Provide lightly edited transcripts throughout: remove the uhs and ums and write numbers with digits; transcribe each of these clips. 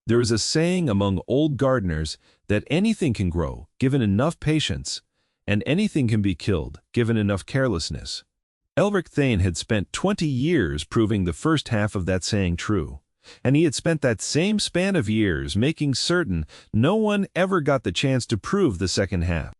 There is a saying among old gardeners that anything can grow, given enough patience, and anything can be killed, given enough carelessness. Elric Thane had spent 20 years proving the first half of that saying true, and he had spent that same span of years making certain no one ever got the chance to prove the second half.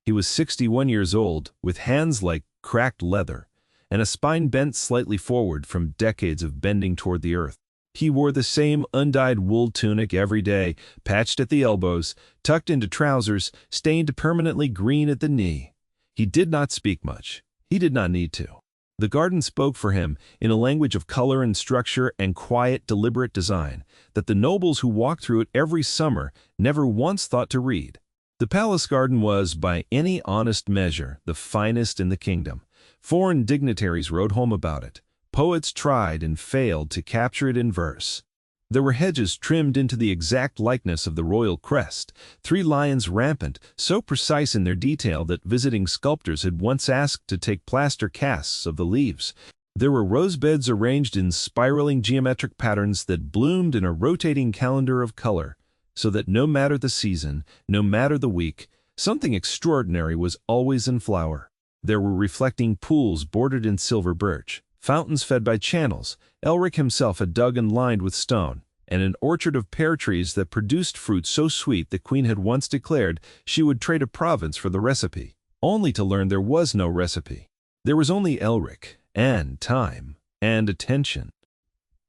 He was 61 years old, with hands like cracked leather, and a spine bent slightly forward from decades of bending toward the earth. He wore the same undyed wool tunic every day, patched at the elbows, tucked into trousers, stained permanently green at the knee. He did not speak much. He did not need to. The garden spoke for him in a language of color and structure and quiet, deliberate design that the nobles who walked through it every summer never once thought to read. The palace garden was, by any honest measure, the finest in the kingdom. Foreign dignitaries wrote home about it. Poets tried and failed to capture it in verse. There were hedges trimmed into the exact likeness of the royal crest, 3 lions rampant, so precise in their detail that visiting sculptors had once asked to take plaster casts of the leaves. There were rose beds arranged in spiraling geometric patterns that bloomed in a rotating calendar of color, so that no matter the season, no matter the week, something extraordinary was always in flower. There were reflecting pools bordered in silver birch, fountains fed by channels Elric himself had dug and lined with stone, and an orchard of pear trees that produced fruit so sweet the queen had once declared she would trade a province for the recipe, only to learn there was no recipe. There was only Elric, and time, and attention.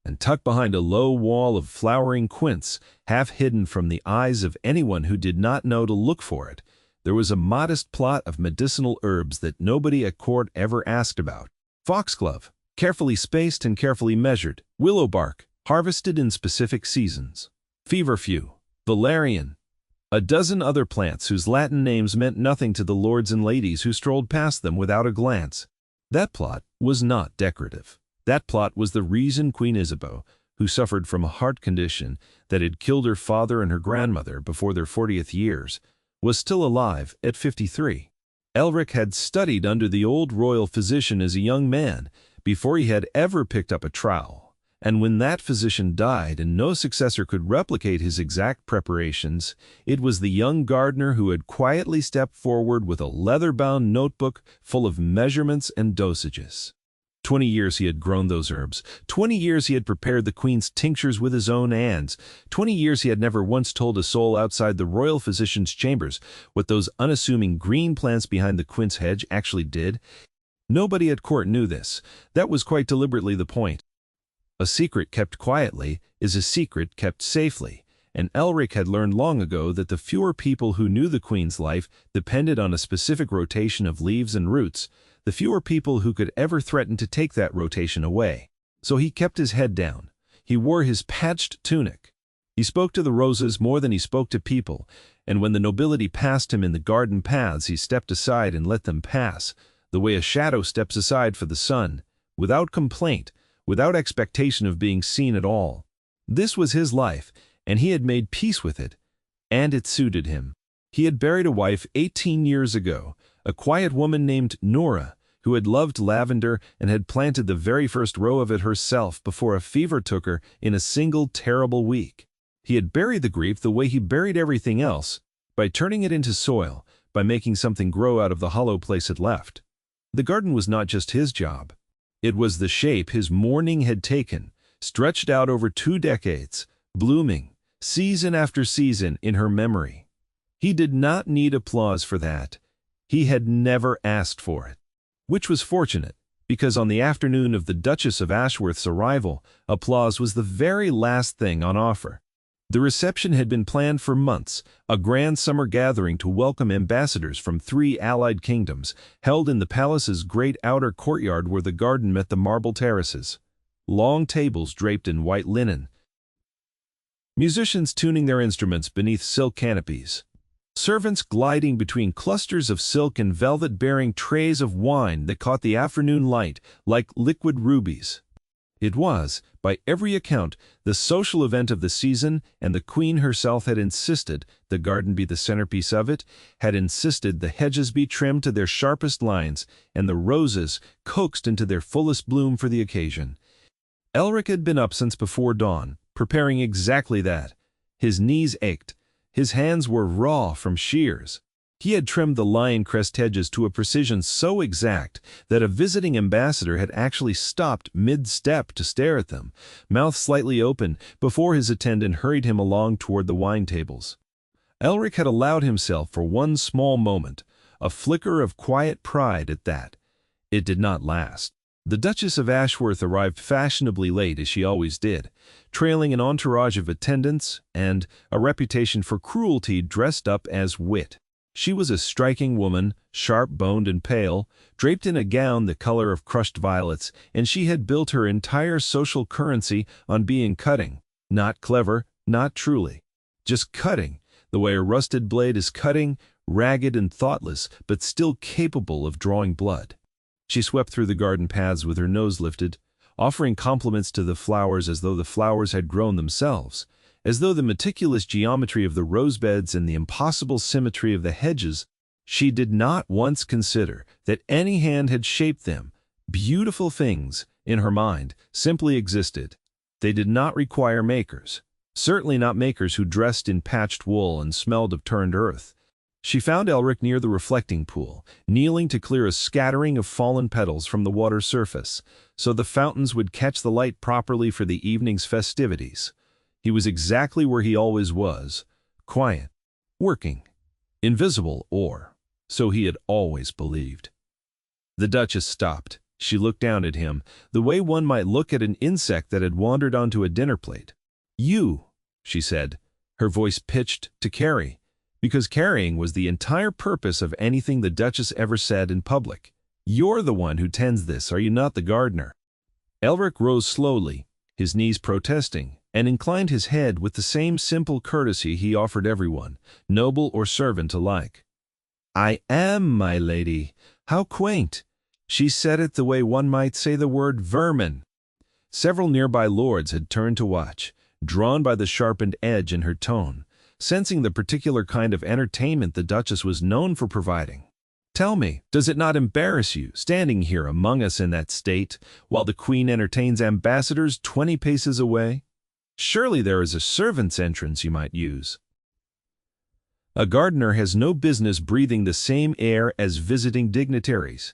And tucked behind a low wall of flowering quince, half hidden from the eyes of anyone who did not know to look for it, there was a modest plot of medicinal herbs that nobody at court ever asked about. Foxglove, carefully spaced and carefully measured. Willow bark, harvested in specific seasons. Feverfew, valerian. A dozen other plants whose Latin names meant nothing to the lords and ladies who strolled past them without a glance. That plot was not decorative. That plot was the reason Queen Isabeau, who suffered from a heart condition that had killed her father and her grandmother before their 40th years, was still alive at 53. Elric had studied under the old royal physician as a young man, before he had ever picked up a trowel, and when that physician died and no successor could replicate his exact preparations, it was the young gardener who had quietly stepped forward with a leather-bound notebook full of measurements and dosages. 20 years he had grown those herbs. 20 years he had prepared the queen's tinctures with his own hands. 20 years he had never once told a soul outside the royal physician's chambers what those unassuming green plants behind the quince hedge actually did. Nobody at court knew this. That was quite deliberately the point. A secret kept quietly is a secret kept safely, and Elric had learned long ago that the fewer people who knew the queen's life depended on a specific rotation of leaves and roots, the fewer people who could ever threaten to take that rotation away. So he kept his head down. He wore his patched tunic. He spoke to the roses more than he spoke to people, and when the nobility passed him in the garden paths, he stepped aside and let them pass, the way a shadow steps aside for the sun, without complaint, without expectation of being seen at all. This was his life, and he had made peace with it, and it suited him. He had buried a wife 18 years ago, a quiet woman named Nora, who had loved lavender and had planted the very first row of it herself before a fever took her in a single terrible week. He had buried the grief the way he buried everything else, by turning it into soil, by making something grow out of the hollow place it left. The garden was not just his job. It was the shape his mourning had taken, stretched out over 2 decades, blooming, season after season, in her memory. He did not need applause for that. He had never asked for it. Which was fortunate, because on the afternoon of the Duchess of Ashworth's arrival, applause was the very last thing on offer. The reception had been planned for months, a grand summer gathering to welcome ambassadors from 3 allied kingdoms, held in the palace's great outer courtyard where the garden met the marble terraces. Long tables draped in white linen. Musicians tuning their instruments beneath silk canopies. Servants gliding between clusters of silk and velvet bearing trays of wine that caught the afternoon light like liquid rubies. It was, by every account, the social event of the season, and the queen herself had insisted the garden be the centerpiece of it, had insisted the hedges be trimmed to their sharpest lines, and the roses coaxed into their fullest bloom for the occasion. Elric had been up since before dawn, preparing exactly that, His knees ached. His hands were raw from shears. He had trimmed the lion crest hedges to a precision so exact that a visiting ambassador had actually stopped mid-step to stare at them, mouth slightly open, before his attendant hurried him along toward the wine tables. Elric had allowed himself for one small moment, a flicker of quiet pride at that. It did not last. The Duchess of Ashworth arrived fashionably late, as she always did, trailing an entourage of attendants and a reputation for cruelty dressed up as wit. She was a striking woman, sharp-boned and pale, draped in a gown the color of crushed violets, and she had built her entire social currency on being cutting. Not clever, not truly. Just cutting, the way a rusted blade is cutting, ragged and thoughtless, but still capable of drawing blood. She swept through the garden paths with her nose lifted, offering compliments to the flowers as though the flowers had grown themselves, as though the meticulous geometry of the rosebeds and the impossible symmetry of the hedges. She did not once consider that any hand had shaped them. Beautiful things, in her mind, simply existed. They did not require makers, certainly not makers who dressed in patched wool and smelled of turned earth. She found Elric near the reflecting pool, kneeling to clear a scattering of fallen petals from the water's surface, so the fountains would catch the light properly for the evening's festivities. He was exactly where he always was, quiet, working, invisible, or so he had always believed. The Duchess stopped. She looked down at him, the way one might look at an insect that had wandered onto a dinner plate. "You," she said, her voice pitched to carry, because carrying was the entire purpose of anything the Duchess ever said in public. "You're the one who tends this, are you not the gardener?" Elric rose slowly, his knees protesting, and inclined his head with the same simple courtesy he offered everyone, noble or servant alike. "I am, my lady. How quaint!" She said it the way one might say the word vermin. Several nearby lords had turned to watch, drawn by the sharpened edge in her tone, sensing the particular kind of entertainment the Duchess was known for providing. "Tell me, does it not embarrass you, standing here among us in that state, while the Queen entertains ambassadors 20 paces away? Surely there is a servant's entrance you might use." A gardener has no business breathing the same air as visiting dignitaries.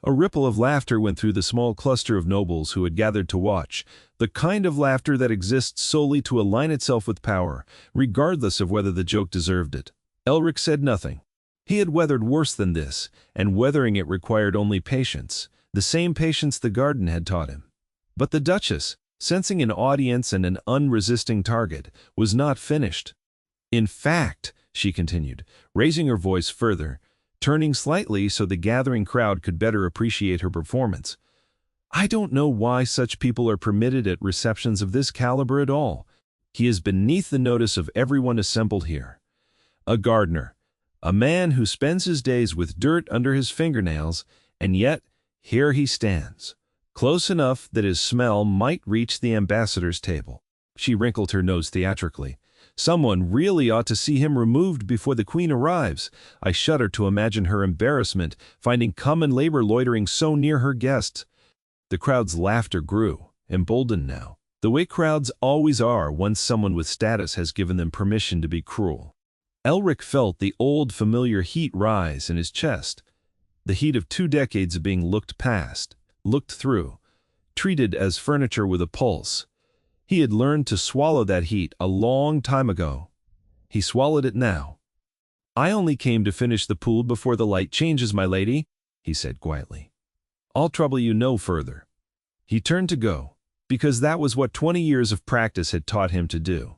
A ripple of laughter went through the small cluster of nobles who had gathered to watch, the kind of laughter that exists solely to align itself with power, regardless of whether the joke deserved it. Elric said nothing. He had weathered worse than this, and weathering it required only patience, the same patience the garden had taught him. But the Duchess, sensing an audience and an unresisting target, was not finished. "In fact," she continued, raising her voice further, turning slightly so the gathering crowd could better appreciate her performance, "I don't know why such people are permitted at receptions of this caliber at all. He is beneath the notice of everyone assembled here. A gardener, a man who spends his days with dirt under his fingernails, and yet here he stands, close enough that his smell might reach the ambassador's table." She wrinkled her nose theatrically. "Someone really ought to see him removed before the Queen arrives. I shudder to imagine her embarrassment, finding common labor loitering so near her guests." The crowd's laughter grew, emboldened now, the way crowds always are once someone with status has given them permission to be cruel. Elric felt the old familiar heat rise in his chest, the heat of 2 decades of being looked past, looked through, treated as furniture with a pulse. He had learned to swallow that heat a long time ago. He swallowed it now. "I only came to finish the pool before the light changes, my lady," he said quietly. "I'll trouble you no further." He turned to go, because that was what 20 years of practice had taught him to do.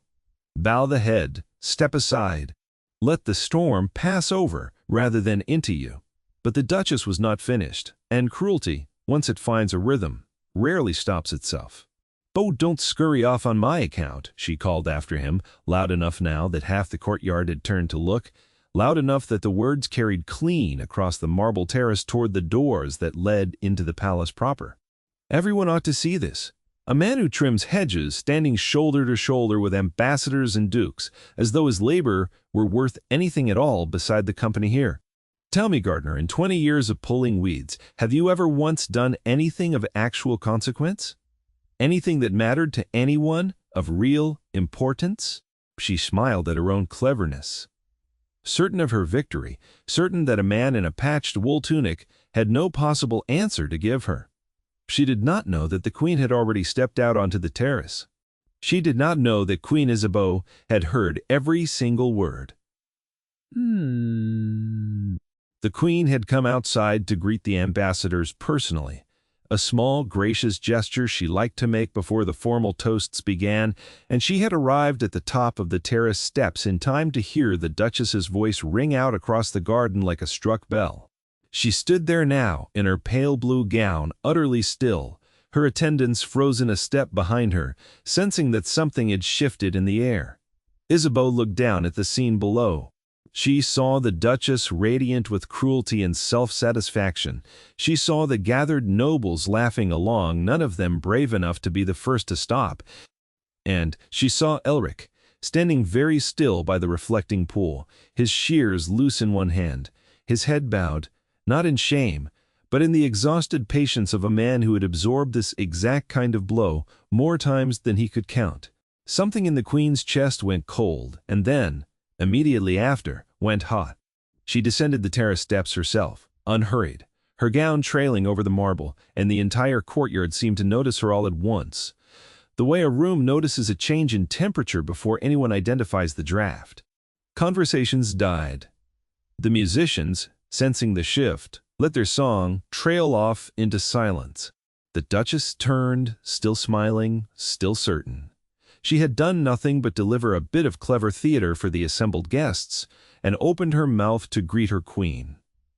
Bow the head, step aside, let the storm pass over rather than into you. But the Duchess was not finished, and cruelty, once it finds a rhythm, rarely stops itself. "Oh, don't scurry off on my account," she called after him, loud enough now that half the courtyard had turned to look, loud enough that the words carried clean across the marble terrace toward the doors that led into the palace proper. "Everyone ought to see this. A man who trims hedges standing shoulder to shoulder with ambassadors and dukes, as though his labor were worth anything at all beside the company here. Tell me, gardener, in 20 years of pulling weeds, have you ever once done anything of actual consequence? Anything that mattered to anyone of real importance?" She smiled at her own cleverness. Certain of her victory, certain that a man in a patched wool tunic had no possible answer to give her. She did not know that the queen had already stepped out onto the terrace. She did not know that Queen Isabeau had heard every single word. The queen had come outside to greet the ambassadors personally, a small, gracious gesture she liked to make before the formal toasts began, and she had arrived at the top of the terrace steps in time to hear the Duchess's voice ring out across the garden like a struck bell. She stood there now, in her pale blue gown, utterly still, her attendants frozen a step behind her, sensing that something had shifted in the air. Isabeau looked down at the scene below. She saw the Duchess radiant with cruelty and self-satisfaction. She saw the gathered nobles laughing along, none of them brave enough to be the first to stop. And she saw Elric, standing very still by the reflecting pool, his shears loose in one hand, his head bowed, not in shame, but in the exhausted patience of a man who had absorbed this exact kind of blow more times than he could count. Something in the queen's chest went cold, and then, immediately after, went hot. She descended the terrace steps herself, unhurried, her gown trailing over the marble, and the entire courtyard seemed to notice her all at once, the way a room notices a change in temperature before anyone identifies the draft. Conversations died. The musicians, sensing the shift, let their song trail off into silence. The Duchess turned, still smiling, still certain. She had done nothing but deliver a bit of clever theater for the assembled guests, and opened her mouth to greet her queen.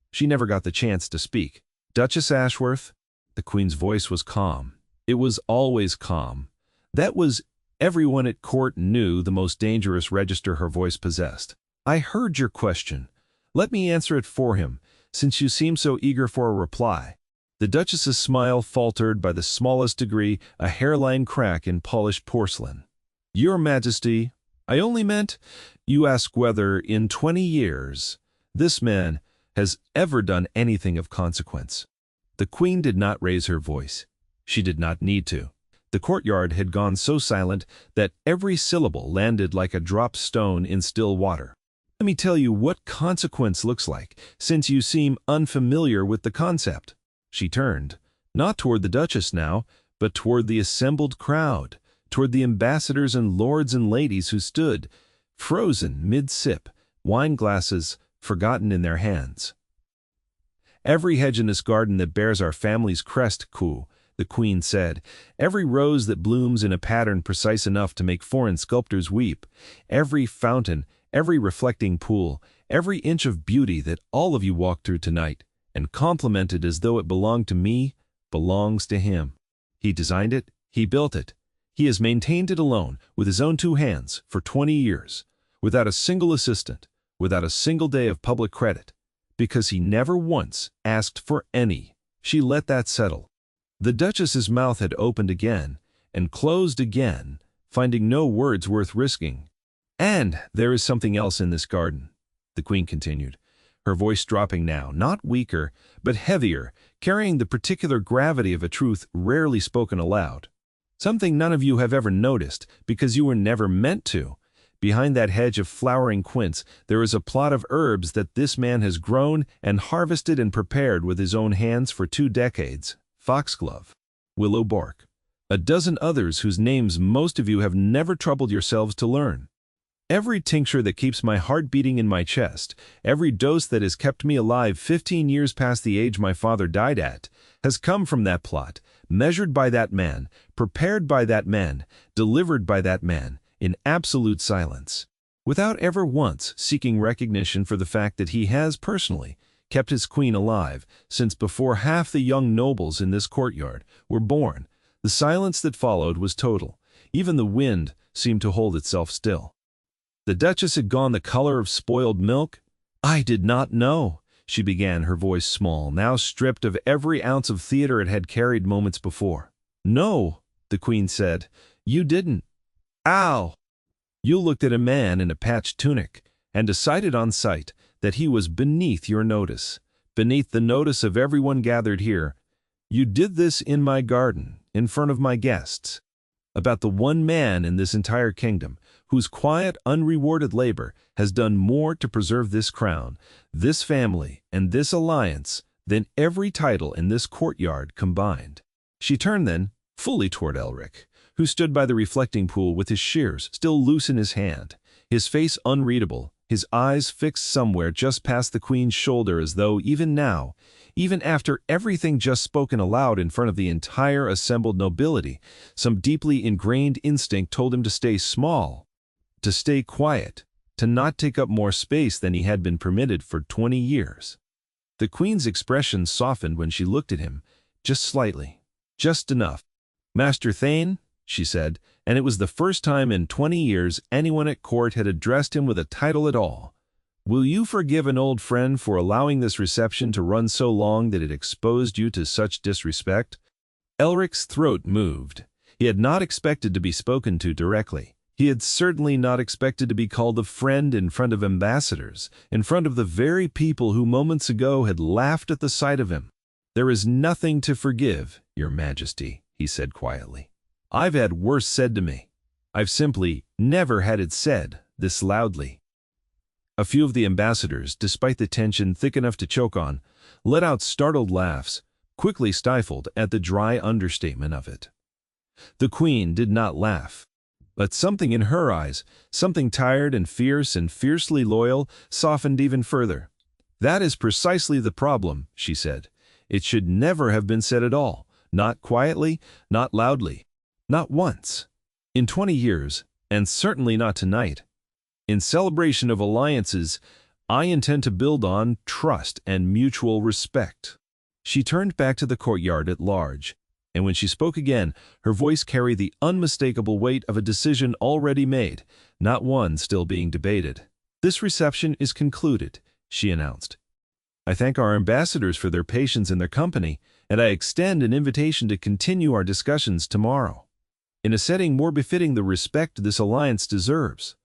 She never got the chance to speak. "Duchess Ashworth." The queen's voice was calm. It was always calm. That was, everyone at court knew, the most dangerous register her voice possessed. "I heard your question. Let me answer it for him, since you seem so eager for a reply." The Duchess's smile faltered by the smallest degree, a hairline crack in polished porcelain. "Your Majesty, I only meant, you ask whether, in 20 years, this man has ever done anything of consequence." The queen did not raise her voice. She did not need to. The courtyard had gone so silent that every syllable landed like a dropped stone in still water. "Let me tell you what consequence looks like, since you seem unfamiliar with the concept." She turned, not toward the Duchess now, but toward the assembled crowd, toward the ambassadors and lords and ladies who stood, frozen mid-sip, wine glasses forgotten in their hands. "Every hedge in this garden that bears our family's crest, the queen said, every rose that blooms in a pattern precise enough to make foreign sculptors weep, every fountain, every reflecting pool, every inch of beauty that all of you walked through tonight, and complimented as though it belonged to me, belongs to him. He designed it, he built it. He has maintained it alone, with his own 2 hands, for 20 years, without a single assistant, without a single day of public credit, because he never once asked for any." She let that settle. The Duchess's mouth had opened again, and closed again, finding no words worth risking. "And there is something else in this garden," the queen continued, her voice dropping now, not weaker, but heavier, carrying the particular gravity of a truth rarely spoken aloud. "Something none of you have ever noticed, because you were never meant to. Behind that hedge of flowering quince, there is a plot of herbs that this man has grown and harvested and prepared with his own hands for 2 decades. Foxglove, willow bark, a dozen others whose names most of you have never troubled yourselves to learn. Every tincture that keeps my heart beating in my chest, every dose that has kept me alive 15 years past the age my father died at, has come from that plot, measured by that man, prepared by that man, delivered by that man, in absolute silence, without ever once seeking recognition for the fact that he has, personally, kept his queen alive since before half the young nobles in this courtyard were born. The silence that followed was total. Even the wind seemed to hold itself still. The Duchess had gone the color of spoiled milk. "I did not know," she began, her voice small, now stripped of every ounce of theater it had carried moments before. "No," the queen said, "you didn't. Ow! You looked at a man in a patched tunic, and decided on sight that he was beneath your notice, beneath the notice of everyone gathered here. You did this in my garden, in front of my guests. About the one man in this entire kingdom, whose quiet, unrewarded labor has done more to preserve this crown, this family, and this alliance than every title in this courtyard combined. She turned then, fully toward Elric, who stood by the reflecting pool with his shears still loose in his hand, his face unreadable, his eyes fixed somewhere just past the queen's shoulder, as though even now, even after everything just spoken aloud in front of the entire assembled nobility, some deeply ingrained instinct told him to stay small, to stay quiet, to not take up more space than he had been permitted for 20 years. The queen's expression softened when she looked at him, just slightly, just enough. "Master Thane," she said, and it was the first time in 20 years anyone at court had addressed him with a title at all. "Will you forgive an old friend for allowing this reception to run so long that it exposed you to such disrespect?" Elric's throat moved. He had not expected to be spoken to directly. He had certainly not expected to be called a friend in front of ambassadors, in front of the very people who moments ago had laughed at the sight of him. "There is nothing to forgive, Your Majesty," he said quietly. "I've had worse said to me. I've simply never had it said this loudly." A few of the ambassadors, despite the tension thick enough to choke on, let out startled laughs, quickly stifled at the dry understatement of it. The queen did not laugh. But something in her eyes, something tired and fiercely loyal, softened even further. "That is precisely the problem," she said. "It should never have been said at all, not quietly, not loudly, not once. In 20 years, and certainly not tonight. In celebration of alliances, I intend to build on trust and mutual respect." She turned back to the courtyard at large, and when she spoke again, her voice carried the unmistakable weight of a decision already made, not one still being debated. "This reception is concluded," she announced. "I thank our ambassadors for their patience and their company, and I extend an invitation to continue our discussions tomorrow, in a setting more befitting the respect this alliance deserves.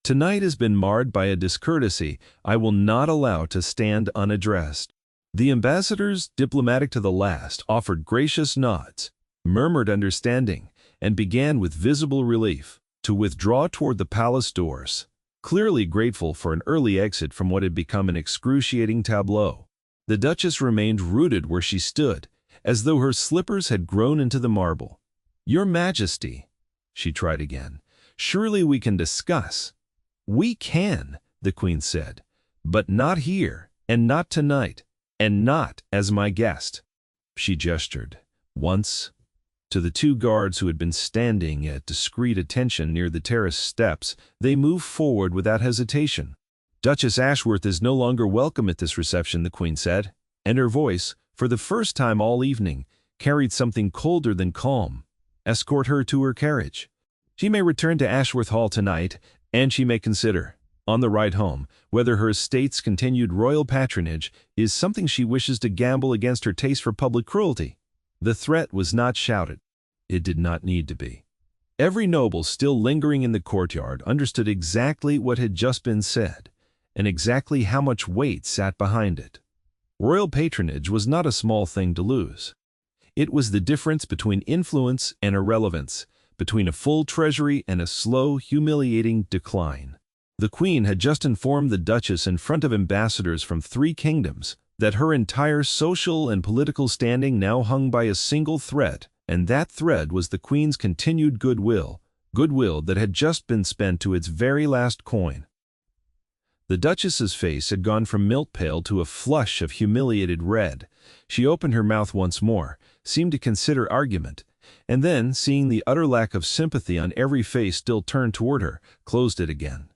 Tonight has been marred by a discourtesy I will not allow to stand unaddressed." The ambassadors, diplomatic to the last, offered gracious nods, murmured understanding, and began with visible relief to withdraw toward the palace doors, clearly grateful for an early exit from what had become an excruciating tableau. The Duchess remained rooted where she stood, as though her slippers had grown into the marble. "Your Majesty," she tried again, "surely we can discuss." "We can," the Queen said, "but not here, and not tonight. And not as my guest." She gestured, once, to the two guards who had been standing at discreet attention near the terrace steps. They moved forward without hesitation. "Duchess Ashworth is no longer welcome at this reception," the Queen said, and her voice, for the first time all evening, carried something colder than calm. "Escort her to her carriage. She may return to Ashworth Hall tonight, and she may consider, on the ride home, whether her estate's continued royal patronage is something she wishes to gamble against her taste for public cruelty." The threat was not shouted. It did not need to be. Every noble still lingering in the courtyard understood exactly what had just been said, and exactly how much weight sat behind it. Royal patronage was not a small thing to lose. It was the difference between influence and irrelevance, between a full treasury and a slow, humiliating decline. The Queen had just informed the Duchess in front of ambassadors from 3 kingdoms that her entire social and political standing now hung by a single thread, and that thread was the Queen's continued goodwill that had just been spent to its very last coin. The Duchess's face had gone from milk pale to a flush of humiliated red. She opened her mouth once more, seemed to consider argument, and then, seeing the utter lack of sympathy on every face still turned toward her, closed it again.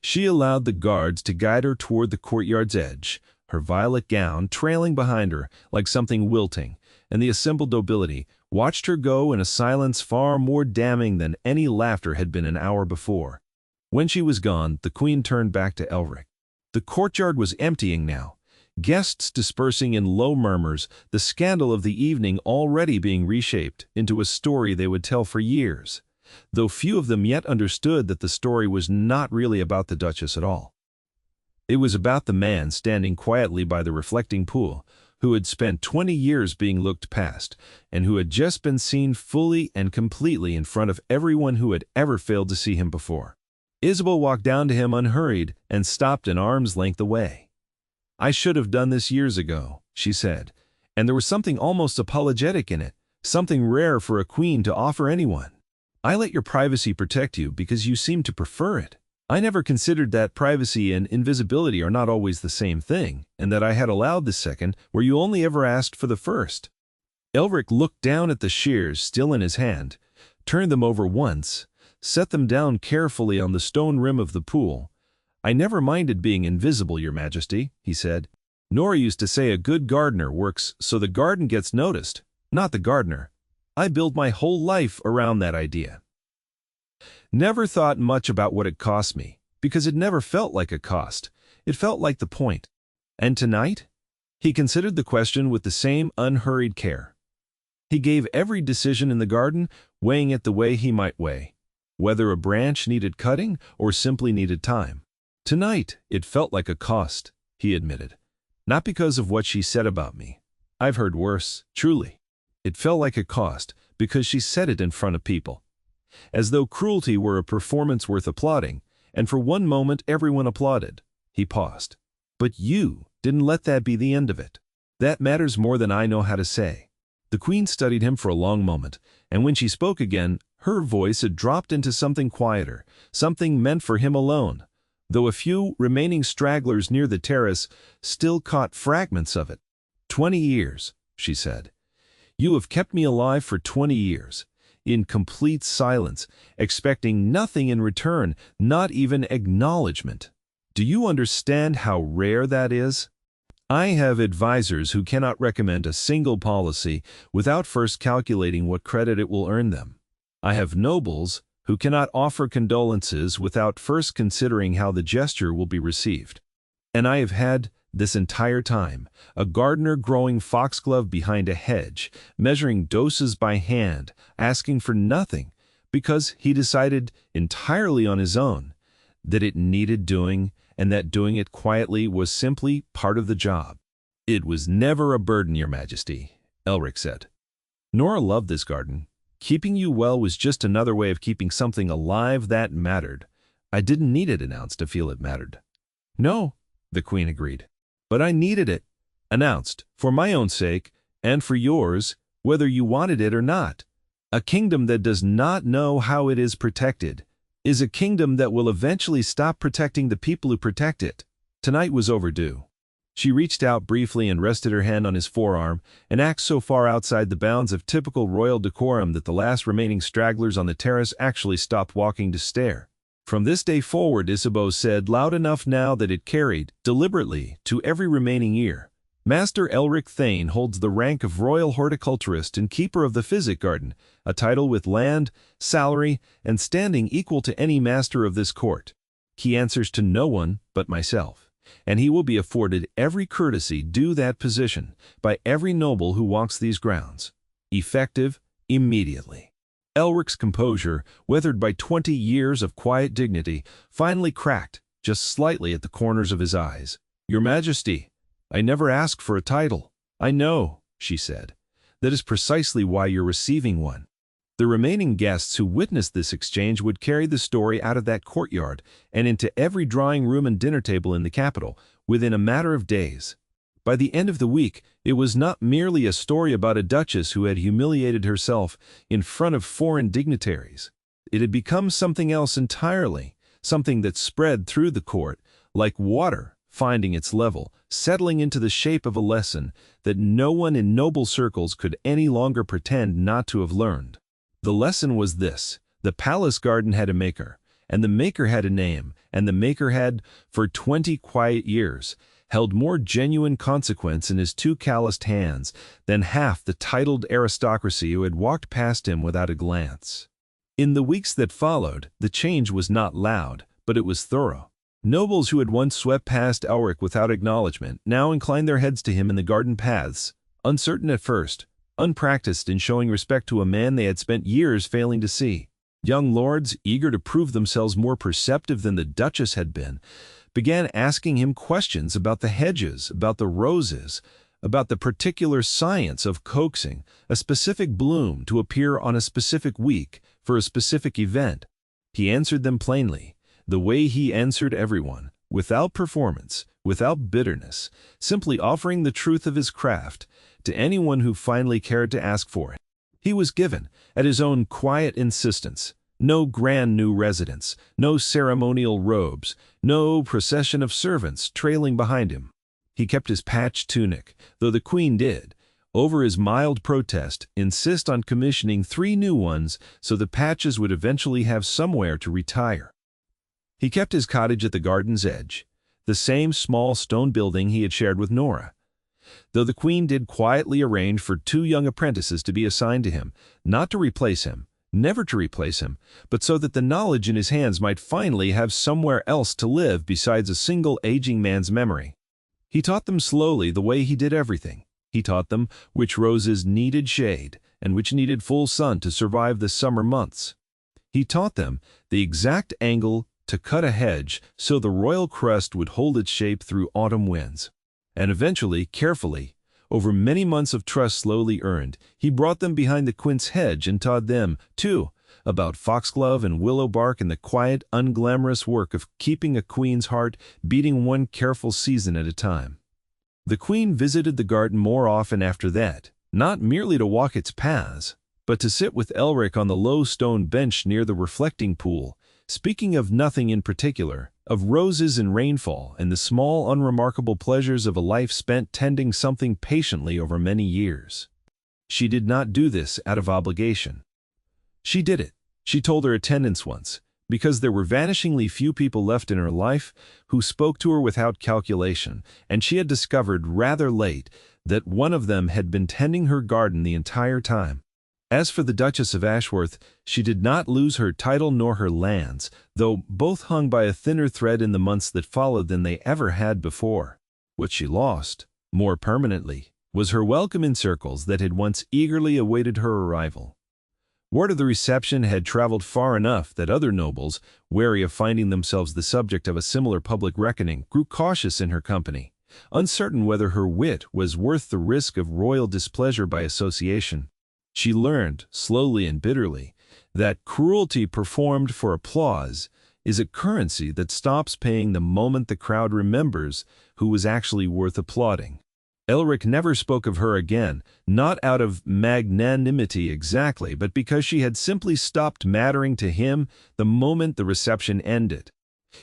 She allowed the guards to guide her toward the courtyard's edge, her violet gown trailing behind her like something wilting, and the assembled nobility watched her go in a silence far more damning than any laughter had been an hour before. When she was gone, the Queen turned back to Elric. The courtyard was emptying now, guests dispersing in low murmurs, the scandal of the evening already being reshaped into a story they would tell for years, though few of them yet understood that the story was not really about the Duchess at all. It was about the man standing quietly by the reflecting pool, who had spent 20 years being looked past, and who had just been seen fully and completely in front of everyone who had ever failed to see him before. Isabel walked down to him unhurried and stopped an arm's length away. "I should have done this years ago," she said, and there was something almost apologetic in it, something rare for a queen to offer anyone. "I let your privacy protect you because you seem to prefer it. I never considered that privacy and invisibility are not always the same thing, and that I had allowed the second where you only ever asked for the first." Elric looked down at the shears still in his hand, turned them over once, set them down carefully on the stone rim of the pool. "I never minded being invisible, Your Majesty," he said. "Nora used to say a good gardener works so the garden gets noticed, not the gardener. I build my whole life around that idea. Never thought much about what it cost me, because it never felt like a cost. It felt like the point. And tonight?" He considered the question with the same unhurried care. He gave every decision in the garden, weighing it the way he might weigh, whether a branch needed cutting or simply needed time. "Tonight, it felt like a cost," he admitted. "Not because of what she said about me. I've heard worse, truly. It felt like a cost because she said it in front of people. As though cruelty were a performance worth applauding, and for one moment everyone applauded." He paused. "But you didn't let that be the end of it. That matters more than I know how to say." The queen studied him for a long moment, and when she spoke again, her voice had dropped into something quieter, something meant for him alone, though a few remaining stragglers near the terrace still caught fragments of it. 20 years, she said. "You have kept me alive for 20 years, in complete silence, expecting nothing in return, not even acknowledgement. Do you understand how rare that is? I have advisors who cannot recommend a single policy without first calculating what credit it will earn them. I have nobles who cannot offer condolences without first considering how the gesture will be received. And I have had, this entire time, a gardener growing foxglove behind a hedge, measuring doses by hand, asking for nothing, because he decided entirely on his own that it needed doing, and that doing it quietly was simply part of the job. It was never a burden, Your Majesty," Elric said. "Nora loved this garden. Keeping you well was just another way of keeping something alive that mattered. I didn't need it announced to feel it mattered." "No," the queen agreed. "But I needed it announced, for my own sake, and for yours, whether you wanted it or not. A kingdom that does not know how it is protected is a kingdom that will eventually stop protecting the people who protect it. Tonight was overdue." She reached out briefly and rested her hand on his forearm, an act so far outside the bounds of typical royal decorum that the last remaining stragglers on the terrace actually stopped walking to stare. "From this day forward," Isabeau said, loud enough now that it carried, deliberately, to every remaining ear, "Master Elric Thane holds the rank of royal horticulturist and keeper of the physic garden, a title with land, salary, and standing equal to any master of this court. He answers to no one but myself, and he will be afforded every courtesy due that position by every noble who walks these grounds. Effective immediately." Elric's composure, weathered by 20 years of quiet dignity, finally cracked, just slightly at the corners of his eyes. "Your Majesty, I never asked for a title." "I know," she said. "That is precisely why you're receiving one." The remaining guests who witnessed this exchange would carry the story out of that courtyard and into every drawing room and dinner table in the capital within a matter of days. By the end of the week, it was not merely a story about a duchess who had humiliated herself in front of foreign dignitaries. It had become something else entirely, something that spread through the court, like water finding its level, settling into the shape of a lesson that no one in noble circles could any longer pretend not to have learned. The lesson was this: the palace garden had a maker, and the maker had a name, and the maker had, for 20 quiet years, held more genuine consequence in his two calloused hands than half the titled aristocracy who had walked past him without a glance. In the weeks that followed, the change was not loud, but it was thorough. Nobles who had once swept past Elric without acknowledgement now inclined their heads to him in the garden paths, uncertain at first, unpracticed in showing respect to a man they had spent years failing to see. Young lords, eager to prove themselves more perceptive than the Duchess had been, began asking him questions about the hedges, about the roses, about the particular science of coaxing a specific bloom to appear on a specific week for a specific event. He answered them plainly, the way he answered everyone, without performance, without bitterness, simply offering the truth of his craft to anyone who finally cared to ask for it. He was given, at his own quiet insistence, no grand new residence, no ceremonial robes, no procession of servants trailing behind him. He kept his patched tunic, though the queen did, over his mild protest, insist on commissioning 3 new ones so the patches would eventually have somewhere to retire. He kept his cottage at the garden's edge, the same small stone building he had shared with Nora, though the queen did quietly arrange for 2 young apprentices to be assigned to him, not to replace him, never to replace him, but so that the knowledge in his hands might finally have somewhere else to live besides a single aging man's memory. He taught them slowly the way he did everything. He taught them which roses needed shade and which needed full sun to survive the summer months. He taught them the exact angle to cut a hedge so the royal crest would hold its shape through autumn winds. And eventually, carefully, over many months of trust slowly earned, he brought them behind the quince hedge and taught them, too, about foxglove and willow bark and the quiet, unglamorous work of keeping a queen's heart beating one careful season at a time. The queen visited the garden more often after that, not merely to walk its paths, but to sit with Elric on the low stone bench near the reflecting pool, speaking of nothing in particular, of roses and rainfall and the small, unremarkable pleasures of a life spent tending something patiently over many years. She did not do this out of obligation. She did it, she told her attendants once, because there were vanishingly few people left in her life who spoke to her without calculation, and she had discovered rather late that one of them had been tending her garden the entire time. As for the Duchess of Ashworth, she did not lose her title nor her lands, though both hung by a thinner thread in the months that followed than they ever had before. What she lost, more permanently, was her welcome in circles that had once eagerly awaited her arrival. Word of the reception had traveled far enough that other nobles, wary of finding themselves the subject of a similar public reckoning, grew cautious in her company, uncertain whether her wit was worth the risk of royal displeasure by association. She learned, slowly and bitterly, that cruelty performed for applause is a currency that stops paying the moment the crowd remembers who was actually worth applauding. Elric never spoke of her again, not out of magnanimity exactly, but because she had simply stopped mattering to him the moment the reception ended.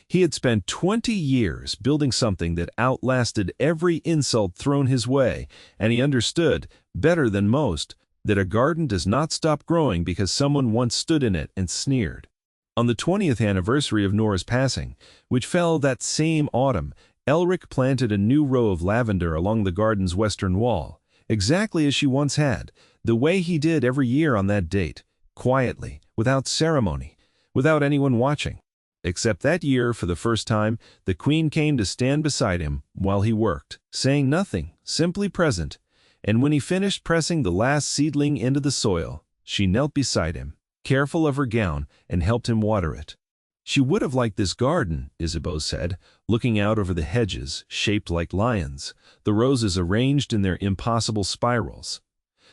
He had spent 20 years building something that outlasted every insult thrown his way, and he understood, better than most, that a garden does not stop growing because someone once stood in it and sneered. On the 20th anniversary of Nora's passing, which fell that same autumn, Elric planted a new row of lavender along the garden's western wall, exactly as she once had, the way he did every year on that date, quietly, without ceremony, without anyone watching. Except that year, for the first time, the queen came to stand beside him while he worked, saying nothing, simply present, and when he finished pressing the last seedling into the soil, she knelt beside him, careful of her gown, and helped him water it. She would have liked this garden, Isabeau said, looking out over the hedges, shaped like lions, the roses arranged in their impossible spirals.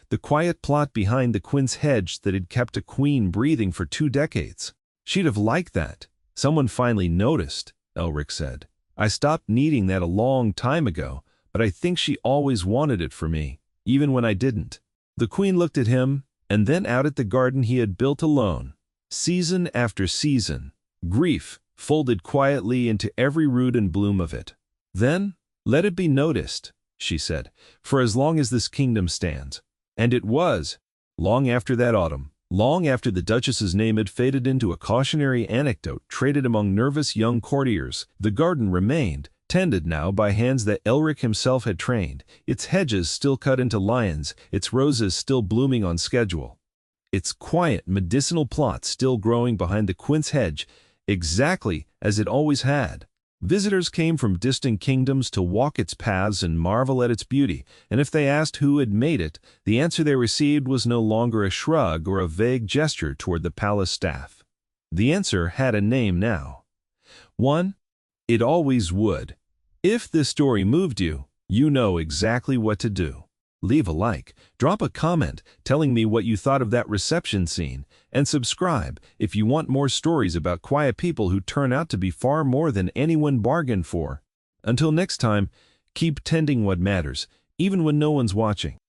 The quiet plot behind the quince hedge that had kept a queen breathing for 2 decades. She'd have liked that. Someone finally noticed, Elric said. I stopped needing that a long time ago, but I think she always wanted it for me, even when I didn't. The queen looked at him, and then out at the garden he had built alone, season after season. Grief folded quietly into every root and bloom of it. Then, let it be noticed, she said, for as long as this kingdom stands. And it was, long after that autumn, long after the Duchess's name had faded into a cautionary anecdote traded among nervous young courtiers, the garden remained, tended now by hands that Elric himself had trained, its hedges still cut into lions, its roses still blooming on schedule, its quiet medicinal plot still growing behind the quince hedge, exactly as it always had. Visitors came from distant kingdoms to walk its paths and marvel at its beauty, and if they asked who had made it, the answer they received was no longer a shrug or a vague gesture toward the palace staff. The answer had a name now. One, it always would. If this story moved you, you know exactly what to do. Leave a like, drop a comment telling me what you thought of that reception scene, and subscribe if you want more stories about quiet people who turn out to be far more than anyone bargained for. Until next time, keep tending what matters, even when no one's watching.